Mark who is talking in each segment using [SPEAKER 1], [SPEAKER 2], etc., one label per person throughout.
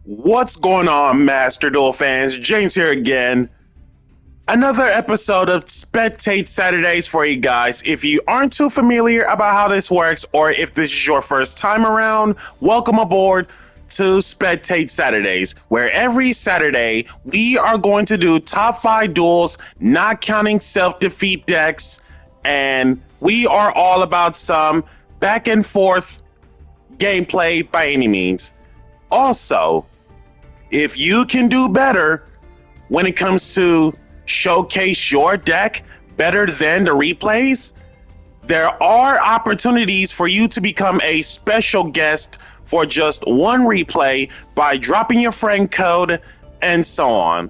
[SPEAKER 1] What's going on, Master Duel fans? James here again. Another episode of Spectate Saturdays for you guys. If you aren't too familiar about how this works, or if this is your first time around, welcome aboard to Spectate Saturdays, where every Saturday we are going to do top 5 duels, not counting self-defeat decks, and we are all about some back and forth gameplay by any means. Also, if you can do better when it comes to showcase your deck better than the replays, there are opportunities for you to become a special guest for just one replay by dropping your friend code and so on.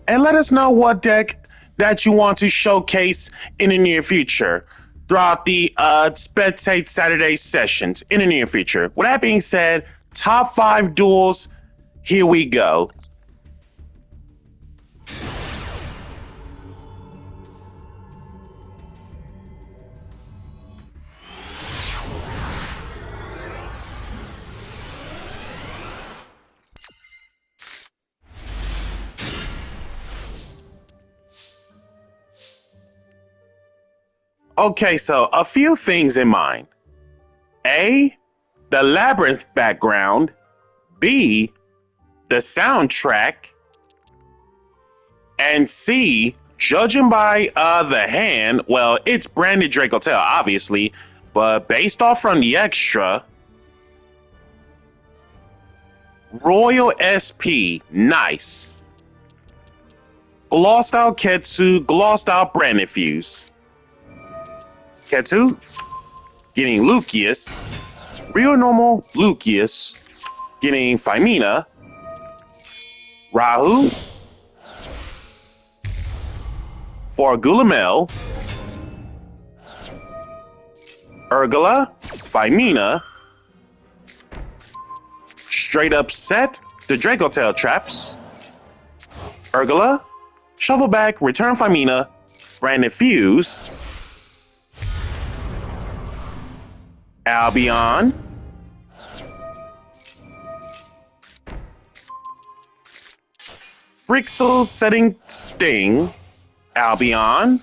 [SPEAKER 1] And let us know what deck that you want to showcase in the near future throughout the Spectate Saturday sessions in the near future. With that being said, top 5 duels, here we go. Okay, so a few things in mind. A, the Labyrinth background. B, the soundtrack. And C, judging by the hand, well, it's branded Draco Tail, obviously, but based off from the extra, Royal SP, nice. Glossed out Ketsu, glossed out Branded Fuse. Ketsu, getting Lucius. Real normal Lucius, getting Phimina. Rahu for Gulamel. Urgula, Phimina. Straight up set the Draco Tail traps. Urgula, shuffle back, return Phimina, Branded Fuse. Albion. Frixel setting Sting. Albion.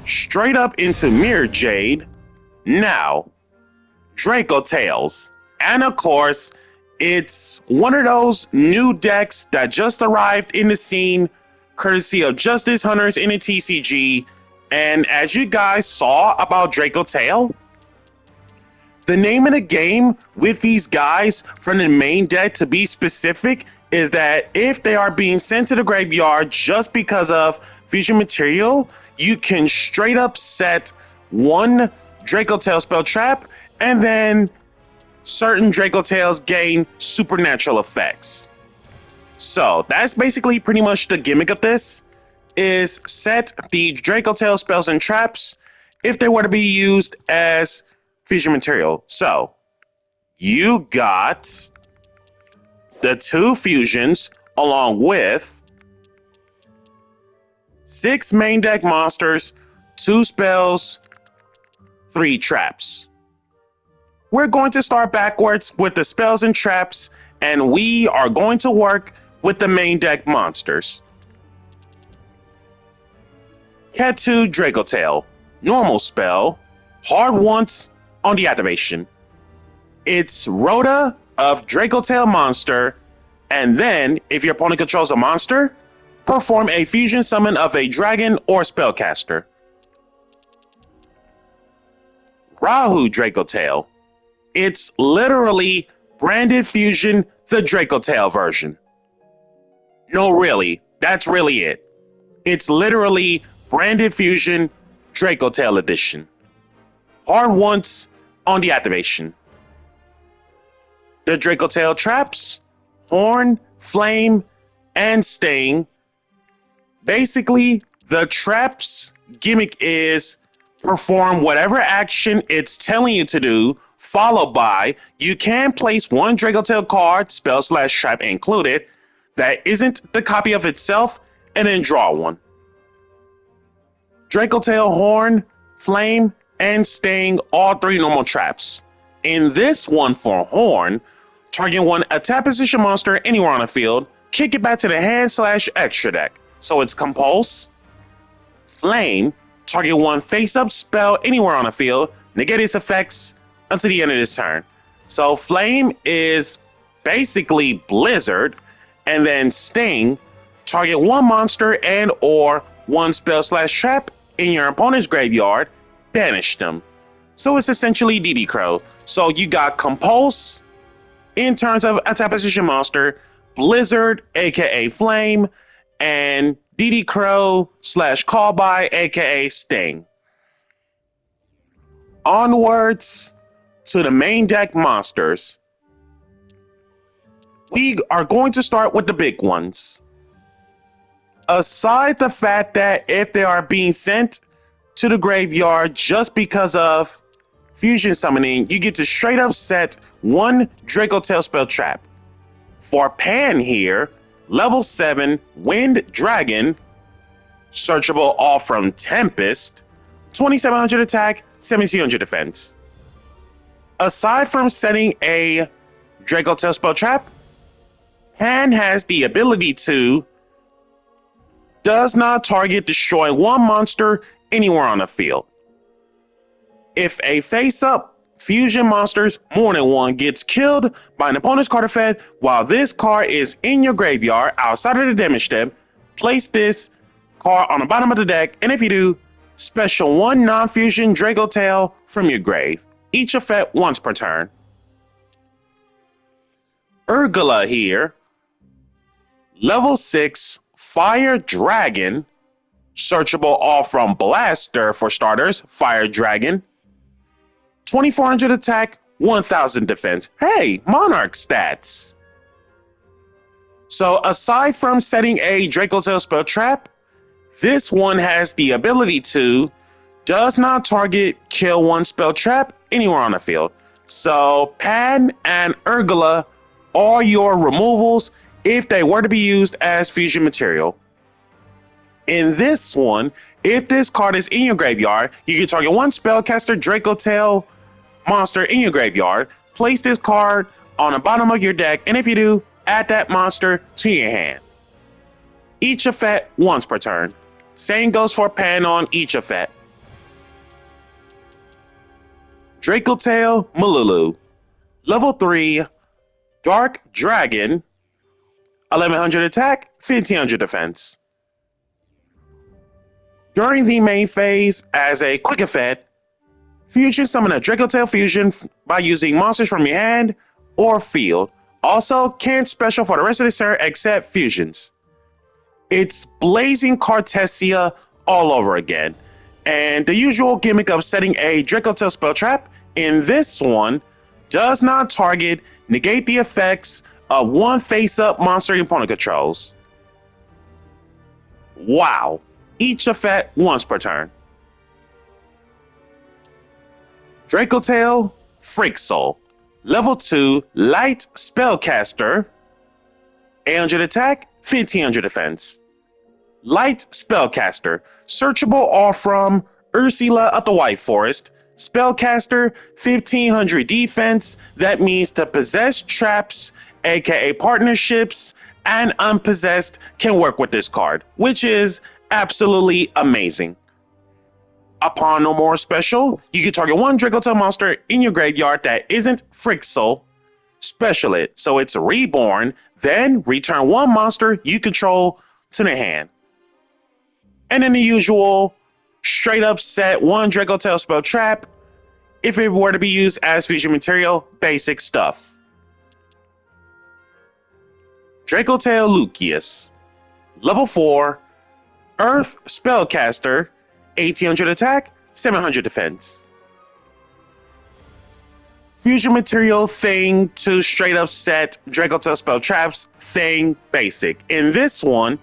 [SPEAKER 1] Straight up into Mirror Jade. Now, Draco Tails. And of course, it's one of those new decks that just arrived in the scene, courtesy of Justice Hunters in a TCG. And as you guys saw about Draco Tail, the name of the game with these guys from the main deck, to be specific, is that if they are being sent to the graveyard just because of fusion material, you can straight up set one Draco Tail spell trap, and then certain Draco Tails gain supernatural effects. So that's basically pretty much the gimmick of this, is set the Draco Tail spells and traps if they were to be used as fusion material. So you got the 2 fusions along with 6 main deck monsters, 2 spells, 3 traps. We're going to start backwards with the spells and traps, and we are going to work with the main deck monsters. Ketsu Draco Tail, normal spell, hard once on the activation. It's Rhoda of Draco Tail monster, and then, if your opponent controls a monster, perform a fusion summon of a dragon or spellcaster. Rahu Draco Tail. It's literally Branded Fusion, the Draco Tail version. No, really, that's really it. It's literally Branded Fusion, Draco Tail edition. Hard once on the activation. The Draco Tail traps, Horn, Flame, and Sting. Basically, the traps gimmick is perform whatever action it's telling you to do, followed by you can place one Draco Tail card, spell/trap included, that isn't the copy of itself, and then draw one. Draco Tail, Horn, Flame, and Sting, all 3 normal traps. In this one for Horn, Target one attack position monster anywhere on the field. Kick it back to the hand/extra deck. So it's Compulse, Flame, target one face-up spell anywhere on the field, negate its effects until the end of this turn. So Flame is basically Blizzard, and then Sting, target one monster and or one spell/trap in your opponent's graveyard, banish them. So it's essentially DD Crow. So you got Compulse in terms of attack position monster, Blizzard, aka Flame, and DD Crow/Callby, aka Sting. Onwards to the main deck monsters. We are going to start with the big ones. Aside the fact that if they are being sent to the graveyard just because of fusion summoning, you get to straight up set one Draco Tail spell trap. For Pan here, level 7 Wind Dragon, searchable all from Tempest, 2700 attack, 1700 defense. Aside from setting a Draco Tail spell trap, Pan has the ability to does not target destroy one monster anywhere on the field. If a face-up fusion monsters more than one gets killed by an opponent's card effect while this card is in your graveyard outside of the damage step, place this card on the bottom of the deck, and if you do, special one non-fusion Draco Tail from your grave. Each effect once per turn. Urgula here, level 6 Fire Dragon, searchable all from Blaster for starters, Fire Dragon, 2400 attack, 1000 defense. Hey, Monarch stats. So aside from setting a Draco Tail spell trap, this one has the ability to does not target kill one spell trap anywhere on the field. So Pan and Urgula are your removals if they were to be used as fusion material. In this one, if this card is in your graveyard, you can target one spellcaster Draco Tail monster in your graveyard, place this card on the bottom of your deck, and if you do, add that monster to your hand. Each effect once per turn. Same goes for Pan on each effect. Draco Tail Malulu, level 3 Dark Dragon, 1100 attack, 1500 defense. During the main phase, as a quick effect, fusion summon a Draco Tail fusion by using monsters from your hand or field. Also, can't special for the rest of the turn except fusions. It's Blazing Cartesia all over again. And the usual gimmick of setting a Draco Tail spell trap in this one does not target, negate the effects of one face-up monster your opponent controls. Wow. Each effect once per turn. Draco Tail Freak Soul, level 2 Light Spellcaster, 800 attack, 1500 defense. Light Spellcaster, searchable all from Ursula of the White Forest, Spellcaster, 1500 defense. That means to possess traps, aka partnerships, and unpossessed can work with this card, which is absolutely amazing. Upon no more special, you can target one Draco Tail monster in your graveyard that isn't Freak Soul, special it so it's reborn, then return one monster you control to the hand. And then the usual straight up set one Draco Tail spell trap if it were to be used as fusion material, basic stuff. Draco Tail Lucius, level 4 Earth Spellcaster, 1800 attack, 700 defense. Fusion material thing to straight up set Draco Tail spell traps thing basic. In this one,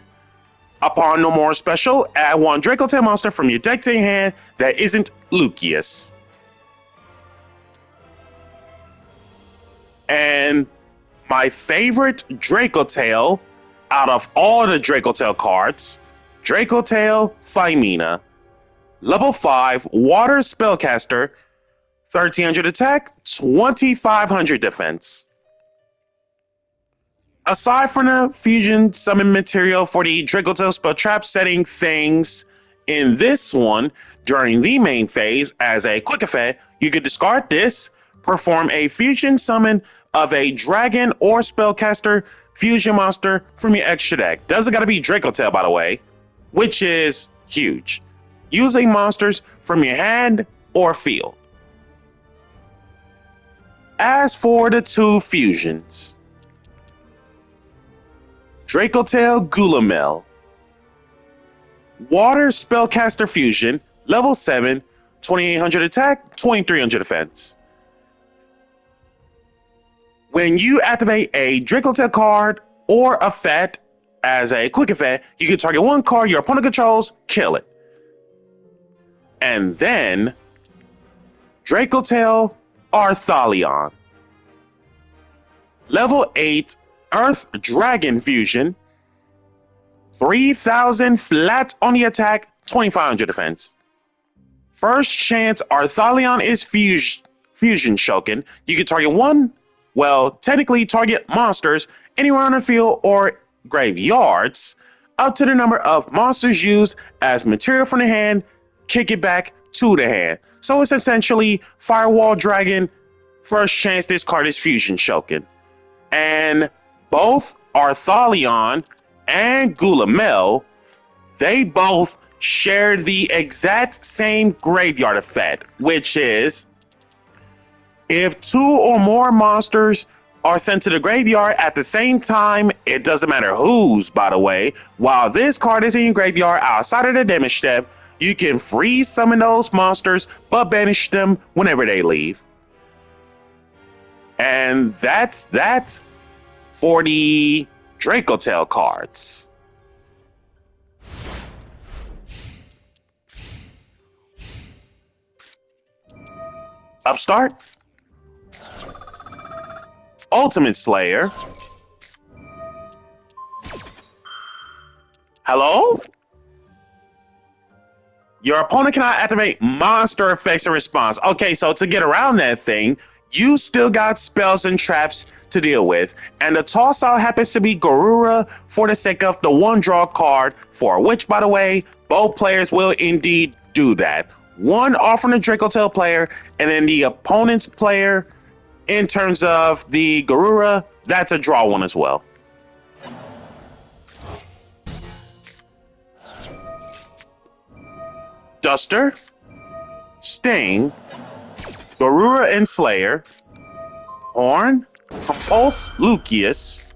[SPEAKER 1] upon no more special, add one Draco Tail monster from your deck to your hand that isn't Lucius. And my favorite Draco Tail out of all the Draco Tail cards, Draco Tail Phymena, level 5 Water Spellcaster, 1300 attack, 2500 defense. Aside from the fusion summon material for the Dracotel spell trap setting things in this one, during the main phase, as a quick effect, you could discard this, perform a fusion summon of a dragon or spellcaster fusion monster from your extra deck. Doesn't gotta be Dracotel, by the way, which is huge. Using monsters from your hand or field. As for the two fusions, Dracotel Gulamel. Water Spellcaster Fusion, level 7, 2800 attack, 2300 defense. When you activate a Dracotel card or effect as a quick effect, you can target one card your opponent controls, kill it. And then Dracotel Arthalion. Level 8 Earth Dragon Fusion, 3000 flat on the attack, 2500 defense. First chance Arthalion is fusion shoken. You can target one, well, technically target monsters anywhere on the field or graveyards, up to the number of monsters used as material from the hand, kick it back to the hand. So it's essentially Firewall Dragon, first chance this card is fusion shoken. And both Arthalion and Gulamel, they both share the exact same graveyard effect, which is if two or more monsters are sent to the graveyard at the same time, it doesn't matter whose, by the way, while this card is in your graveyard outside of the damage step, you can freeze summon those monsters, but banish them whenever they leave. And that's that for the Dracotel cards. Upstart. Ultimate Slayer. Hello? Your opponent cannot activate monster effects in response. Okay, so to get around that thing, you still got spells and traps to deal with. And the toss out happens to be Garura for the sake of the one draw card, for which, by the way, both players will indeed do that. One off from the Dracotel player, and then the opponent's player, in terms of the Garura, that's a draw one as well. Duster, Sting, Garura and Slayer, Horn, Compulse, Lucius,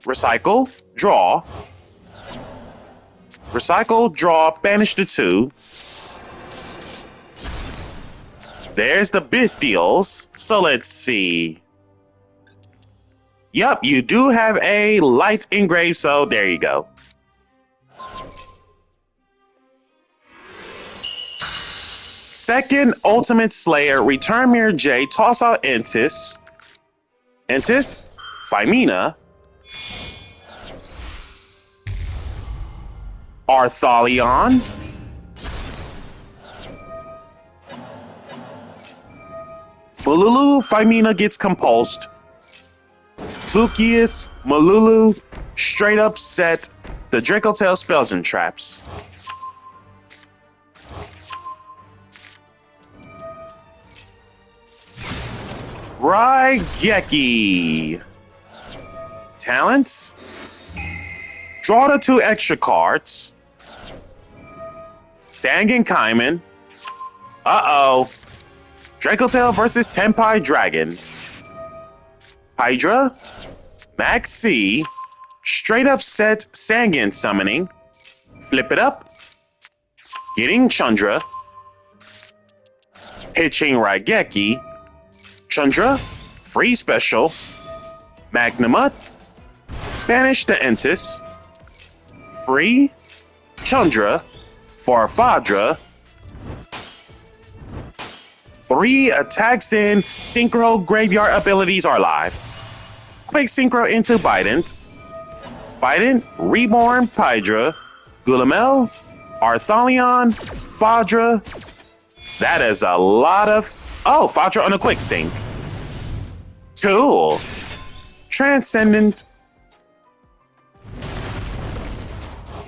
[SPEAKER 1] Recycle, Draw, Recycle, Draw, Banish the 2. There's the Bestials. So let's see. Yup, you do have a light engraved, so there you go. Second Ultimate Slayer, return Mirror J, toss out Entis, Phimina, Arthalion, Malulu, Phimina gets compulsed, Lucius, Malulu, straight up set the Dracotel spells and traps. Raigeki. Talents. Draw the 2 extra cards. Sangan Kaiman. Uh-oh. Dracotel versus Tenpai Dragon. Hydra. Max C. Straight up set Sangan summoning. Flip it up. Getting Chandra. Pitching Raigeki. Chandra, free special, Magnamut, banish the Entis, free, Chandra, Farfadra, 3 attacks in, Synchro Graveyard abilities are live. Quick Synchro into Bident, Reborn, Pydra, Gulamel, Arthalion, Fadra. That is a lot of... Oh, Fadra on a quick sync. Cool. Transcendent.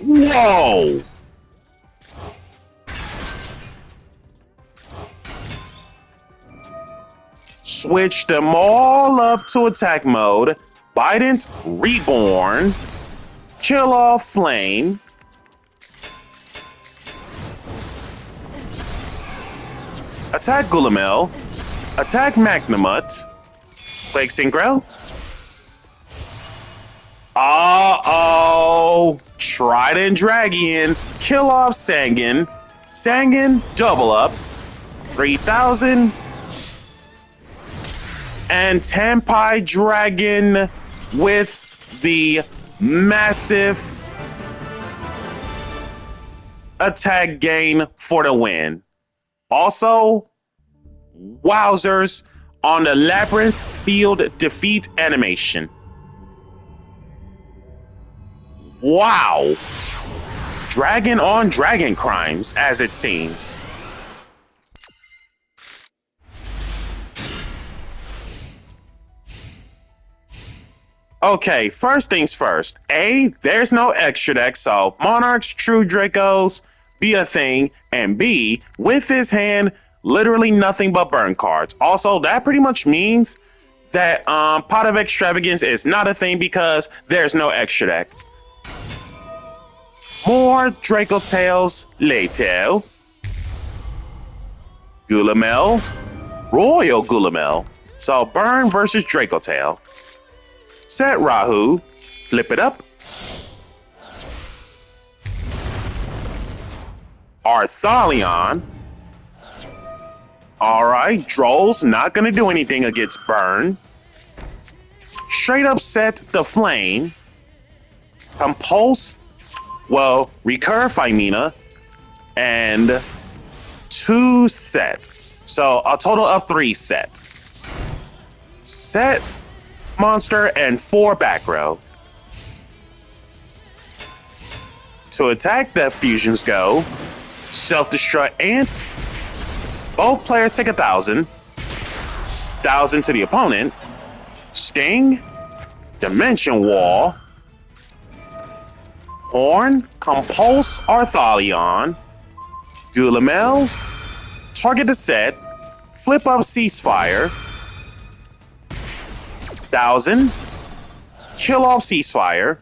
[SPEAKER 1] Whoa! Switch them all up to attack mode. Bident Reborn. Kill off Flame. Attack Gulamel. Attack Magnamut. Plague Synchro. Uh-oh. Trident Dragon. Kill off Sangin. Sangin, double up. 3,000. And Tampai Dragon with the massive attack gain for the win. Also, wowzers on the Labyrinth Field defeat animation. Wow. Dragon on dragon crimes, as it seems. Okay, first things first. A, there's no extra deck, so Monarchs, True Dracos, be a thing. And B, with his hand, literally nothing but burn cards. Also, that pretty much means that Pot of Extravagance is not a thing because there's no extra deck. More Draco Tales later. Gulamel, Royal Gulamel. So burn versus Draco Tail. Set Rahu, flip it up. Arthalion. Alright, Droll's not gonna do anything against burn. Straight up set the Flame. Compulse, well, recur Phimina. And 2 set. So a total of 3 set. Set monster and 4 back row. To attack, that fusions go. Self-destruct Ant. Both players take 1,000. 1,000 to the opponent. Sting. Dimension Wall. Horn. Compulse Arthalion. Gulamel. Target the set. Flip up Ceasefire. 1,000. Kill off Ceasefire.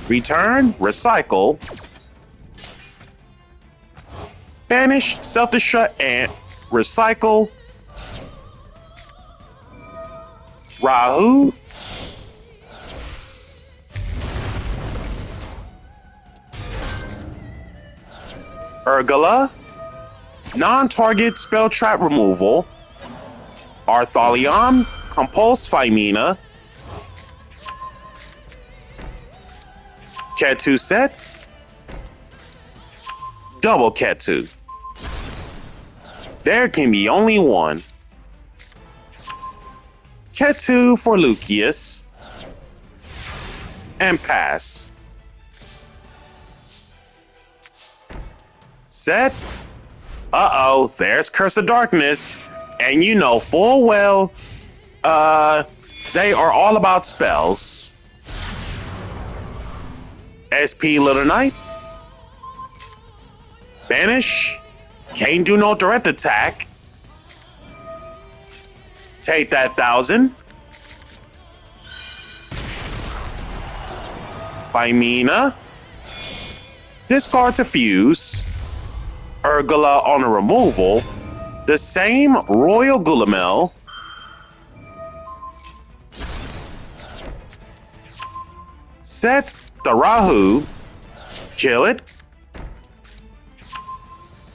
[SPEAKER 1] Return. Recycle. Banish. Self-destruct Ant. Recycle. Rahu. Urgala. Non-target spell trap removal. Arthalion. Compulse Phimina. Ketu set. Double Ketu. There can be only one. Ketu for Lucius. And pass. Set. Uh-oh, there's Curse of Darkness. And you know full well, they are all about spells. SP Little Knight. Banish. Can't do no direct attack. Take that 1,000. Phimina. Discard to fuse. Urgala on a removal. The same Royal Gulamel. Set the Rahu. Kill it.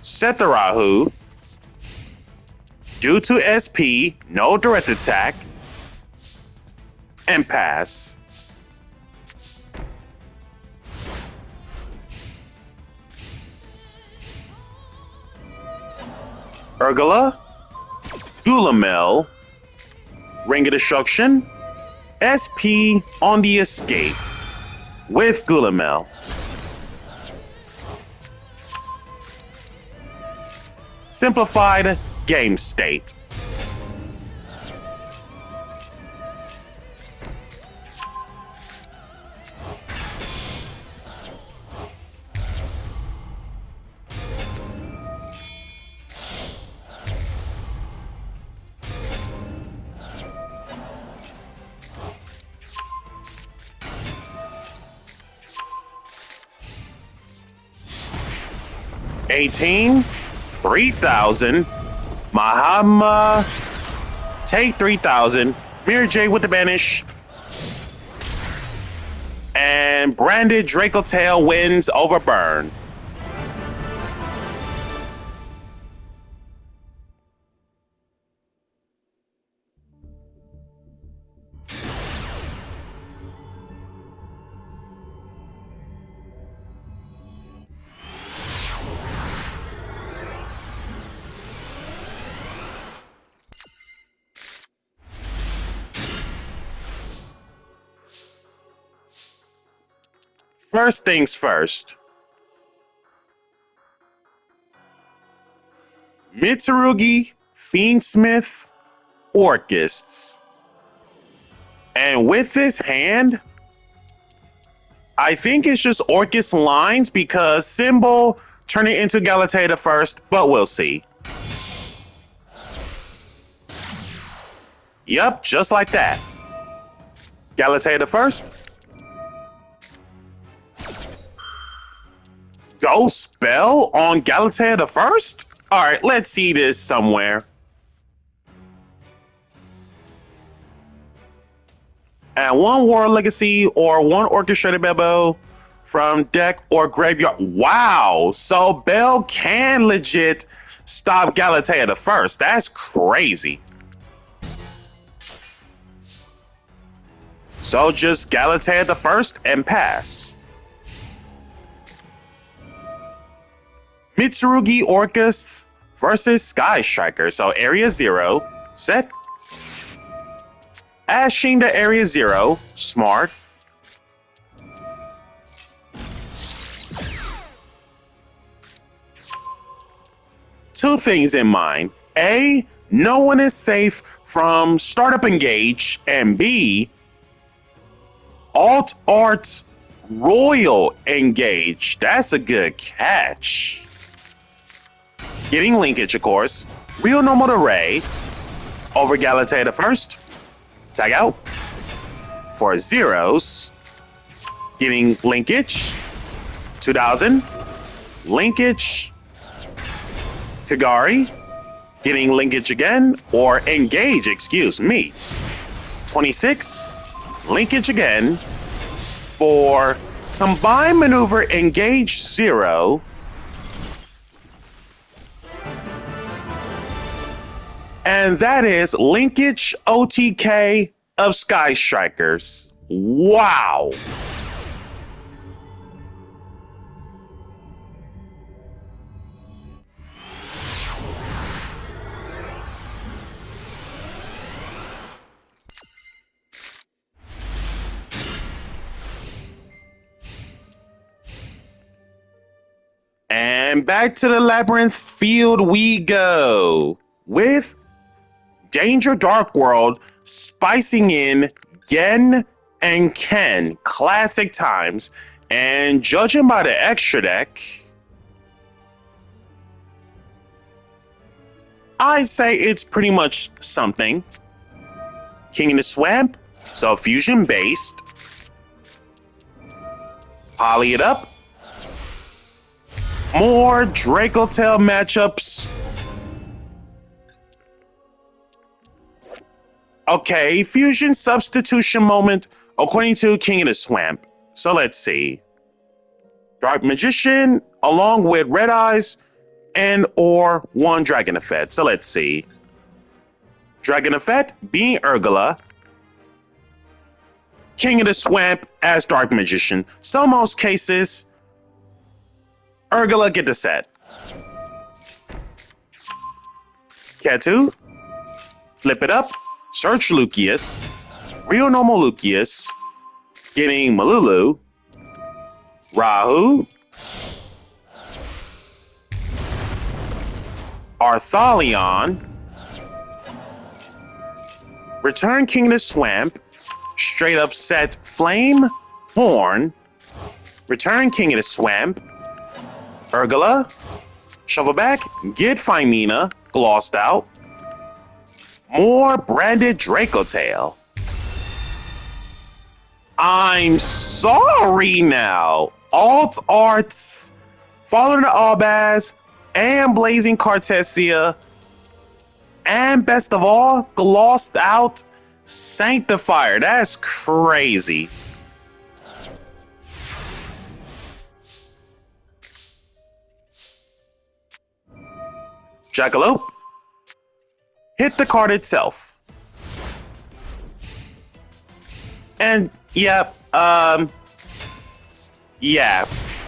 [SPEAKER 1] Set the Rahu. Due to SP, no direct attack. And pass. Urgala. Gulamel. Ring of Destruction. SP on the escape. With Gulamel. Simplified game state. 18, 3,000. Mahama, take 3,000. Mirror J with the banish. And Branded Draco Tail wins over Burn. First things first. Mitsurugi, Fiendsmith, Orcists. And with this hand, I think it's just Orcist lines because Symbol turn it into Galatea the First, but we'll see. Yup, just like that. Galatea the First. Go spell on Galatea the First? Alright, let's see this somewhere. And one War Legacy or one Orchestrated Bebo from deck or graveyard. Wow! So Bell can legit stop Galatea the First. That's crazy. So just Galatea the First and pass. Mitsurugi Orcists versus Sky Striker. So Area 0, set. Ashing to Area 0, smart. Two things in mind. A, no one is safe from Startup Engage. And B, Alt Art Royal Engage. That's a good catch. Getting linkage, of course. Real normal array over Galatea the First. Tag out for zeros. Getting linkage. 2,000. Linkage. Kagari. Getting linkage again. Or engage, excuse me. 26. Linkage again. For combined maneuver engage 0. And that is linkage OTK of Sky Strikers. Wow. And back to the Labyrinth field we go with Danger Dark World spicing in Gen and Ken, classic times. And judging by the extra deck, I'd say it's pretty much something. King in the Swamp, so fusion based. Poly it up. More Draco Tail matchups. Okay, fusion substitution moment according to King of the Swamp. So let's see. Dark Magician along with Red Eyes and or one Dragon Effect. So let's see. Dragon Effect being Urgula. King of the Swamp as Dark Magician. So most cases, Urgula get the set. Ketu. Flip it up. Search Lucius, Real Normal Lucius, getting Malulu, Rahu, Arthalion, return King of the Swamp, straight up set Flame, Horn, return King of the Swamp, Urgula, shuffle back, get Phimina, glossed out, more Branded Draco Tail. I'm sorry now. Alt Arts, Fallen to Albaz, and Blazing Cartesia, and best of all, glossed out Sanctifier. That's crazy. Jackalope. Hit the card itself. And, yeah,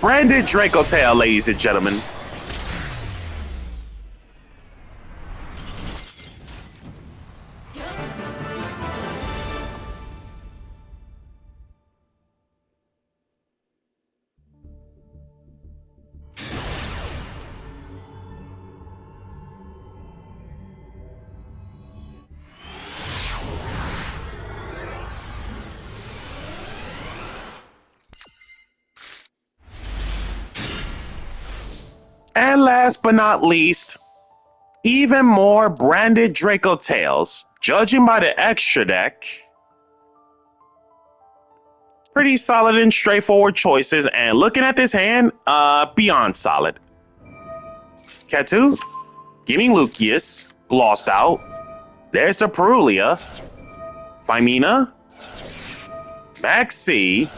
[SPEAKER 1] branded Draco Tail, ladies and gentlemen. And last but not least, even more branded Draco Tails. Judging by the extra deck, pretty solid and straightforward choices. And looking at this hand, beyond solid. Katu, getting Lucius, glossed out. There's the Perulia, Phimina, Maxi,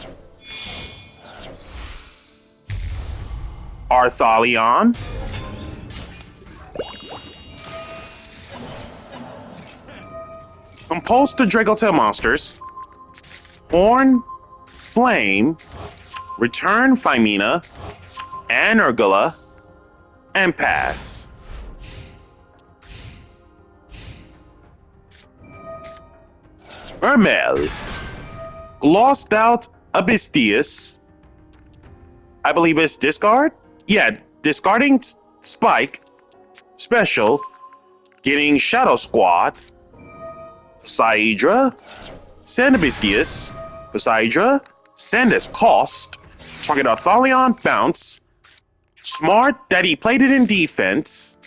[SPEAKER 1] Arthalion, compulsed to Draco Tail monsters, Horn, Flame, Return Phimina, Anergula, and pass. Mermel, glossed out Abystius. I believe it's discard? Yeah, discarding Spike, special, getting Shadow Squad, Poseidra, Sandabistius, Poseidra, Sandus Cost, target Arthalion, bounce, smart that he played it in defense,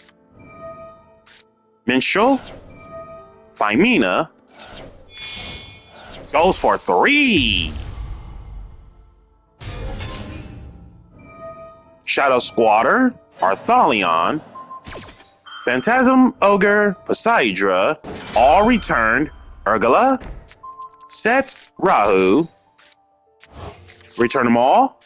[SPEAKER 1] Minstrel, Phimina, goes for 3. Shadow Squatter, Arthalion, Phantasm Ogre, Poseidra, all returned, Urgula, Set Rahu, return them all.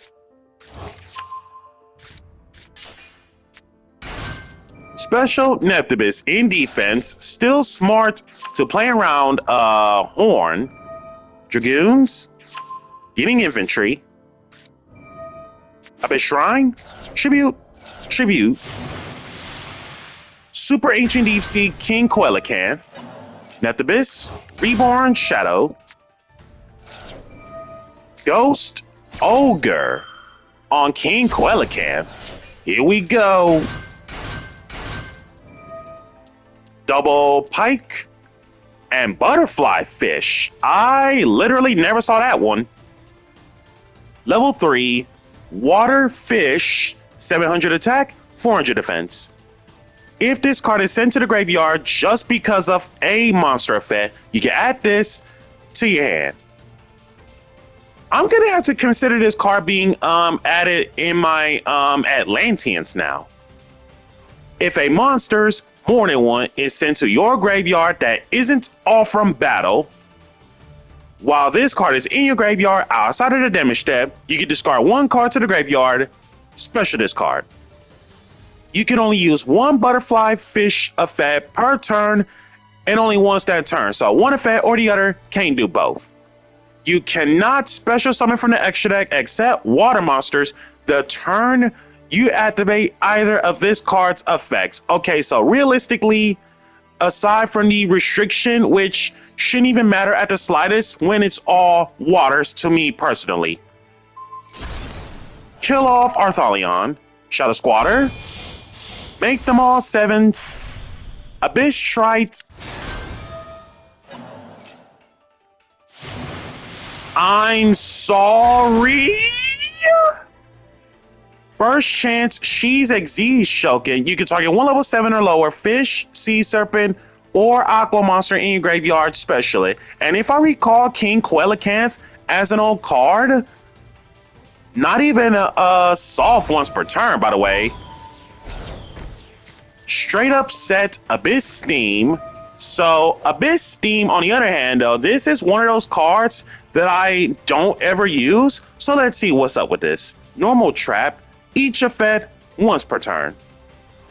[SPEAKER 1] Special Neptibus in defense, still smart to play around Horn, Dragoons, getting infantry, Abyss Shrine, Tribute, Super Ancient Deep Sea King Coelacanth, Neptibus, Reborn Shadow, Ghost Ogre on King Coelacanth. Here we go. Double Pike and Butterfly Fish. I literally never saw that one. Level 3, Water Fish, 700 attack, 400 defense. If this card is sent to the graveyard just because of a monster effect, you can add this to your hand. I'm gonna have to consider this card being added in my Atlanteans now. If a monster's more than one is sent to your graveyard that isn't all from battle, while this card is in your graveyard outside of the damage step, you can discard one card to the graveyard, special discard. You can only use one Butterfly Fish effect per turn and only once that turn. So one effect or the other, can't do both. You cannot special summon from the extra deck except water monsters the turn you activate either of this card's effects. Okay, so realistically, aside from the restriction, which shouldn't even matter at the slightest when it's all waters to me personally. Kill off Arthalion, Shadow Squatter, make them all 7s, Abyss Trite, I'm sorry. First chance, she's Xyz Shoken. You can target one level 7 or lower fish, sea serpent, or aqua monster in your graveyard specially. And if I recall King Coelacanth as an old card, not even a soft once per turn, by the way. straight up set Abyss Steam. So Abyss Steam, on the other hand, though, this is one of those cards that I don't ever use. So let's see what's up with this. Normal trap, each effect once per turn.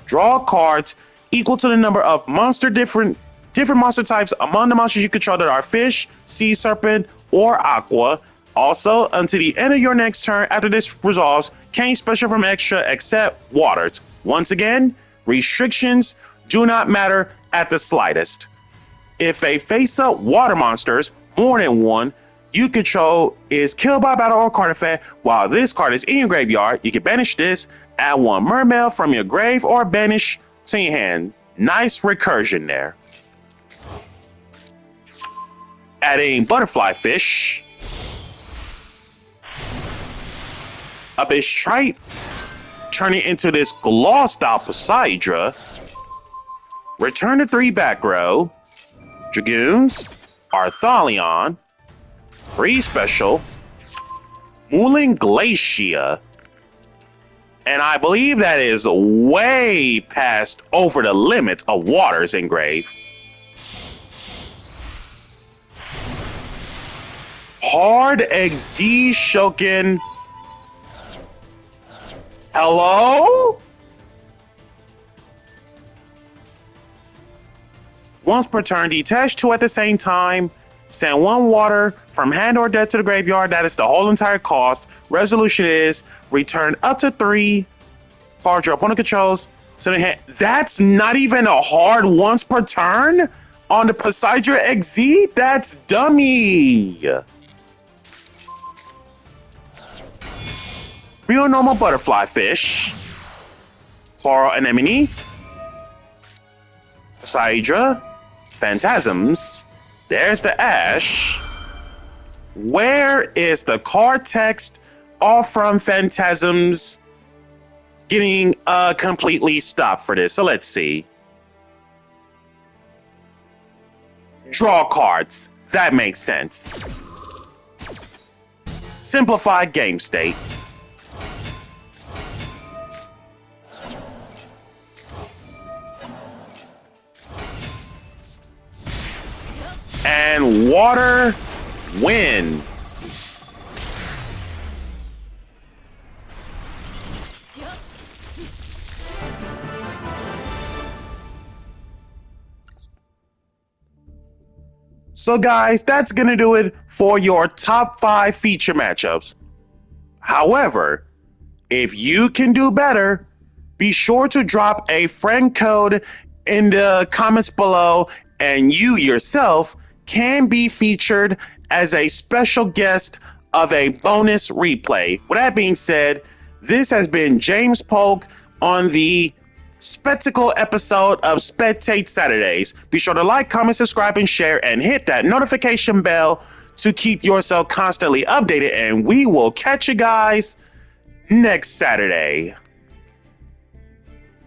[SPEAKER 1] Draw cards equal to the number of different monster types among the monsters you control that are fish, sea serpent, or aqua. Also, until the end of your next turn after this resolves, can't special from extra except waters. Once again, restrictions do not matter at the slightest. If a face-up water monsters, more than one, you control is killed by battle or card effect while this card is in your graveyard, you can banish this, add one mermail from your grave, or banish to your hand. Nice recursion there. Adding butterfly fish. Abyss Trite. Turn it into this glossed out Poseidra. Return to 3 back row. Dragoons. Arthalion. Free special. Moulin Glacia. And I believe that is way past over the limit of waters engraved. Hard XZ Shokin. Hello? Once per turn, detach 2 at the same time. Send 1 water from hand or deck to the graveyard. That is the whole entire cost. Resolution is return up to 3 cards your opponent controls to the hand. That's not even a hard once per turn on the Poseidra XZ? That's dummy. Real normal butterfly fish. Coral anemone. Poseidra. Phantasms. There's the Ash. Where is the card text all from Phantasms getting completely stopped for this? So let's see. Draw cards. That makes sense. Simplified game state. And water wins. So guys, that's gonna do it for your top 5 feature matchups. However, if you can do better, be sure to drop a friend code in the comments below, and you yourself can be featured as a special guest of a bonus replay. With that being said, this has been James Polk on the spectacle episode of Spectate Saturdays. Be sure to like, comment, subscribe, and share, and hit that notification bell to keep yourself constantly updated, and we will catch you guys next Saturday.